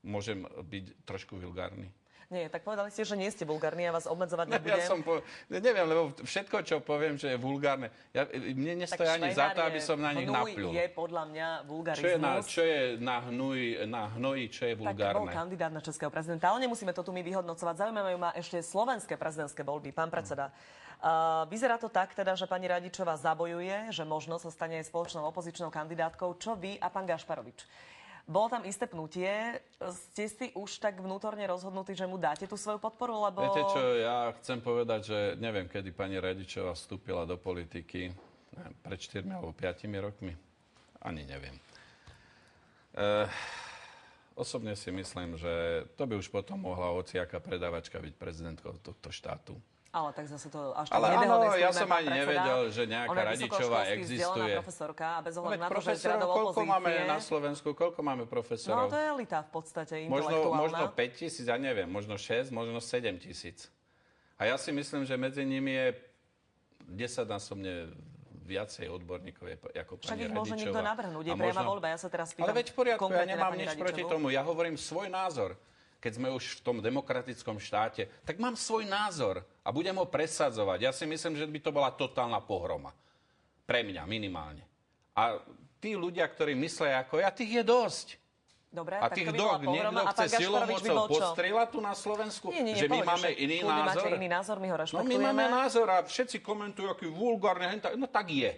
môžem byť trošku vulgárny. Nie, tak povedali ste, že nie ste vulgárni, ja vás obmedzovať nebudem. Neviem, lebo všetko, čo poviem, že je vulgárne, mne nestojí ani za to, aby som na nich napľul. Je podľa mňa vulgarizmus. Čo je na hnoji, čo je vulgárne? Tak bol kandidát na českého prezidenta, ale nemusíme to tu my vyhodnocovať. Zaujímavé ma ešte slovenské prezidentské voľby. Pán predseda, vyzerá to tak teda, že pani Radičová zabojuje, že možno sa stane aj spoločnou opozičnou kandidátkou. Čo vy a pán Gašparovič? Bolo tam isté pnutie. Ste si už tak vnútorne rozhodnutí, že mu dáte tú svoju podporu, lebo... Viete čo, ja chcem povedať, že neviem, kedy pani Radičová vstúpila do politiky. Pred 4 alebo 5 rokmi. Ani neviem. Osobne si myslím, že to by už potom mohla hociaká predávačka byť prezidentkou tohto štátu. Ale tak zase to až ale áno, ja som ani nevedel, že nejaká Radičová existuje. Profesorka a bez ohľadu na to, že z radou opozície... Koľko máme na Slovensku? Koľko máme profesorov? No to je elita v podstate, intelektuálna. Možno 5 000, ja neviem, možno 6, možno 7 000. A ja si myslím, že medzi nimi je 10-násobne viacej odborníkov ako pani Radičová. Však ich môže niekto navrhnúť, je priama voľba. Ja sa teraz pýtam. Ale veď v poriadku, ja nemám nič proti tomu. Ja hovorím svoj názor. Keď sme už v tom demokratickom štáte, tak mám svoj názor a budem ho presadzovať. Ja si myslím, že by to bola totálna pohroma. Pre mňa minimálne. A tí ľudia, ktorí myslia ako ja, tých je dosť. Dobre, a tých niekto chce silou mocou postrieľať tu na Slovensku? Nie, že my máme iný názor? Máte iný názor, my ho rešpektujeme. No my máme názor a všetci komentujú, aký vulgárne. No tak je.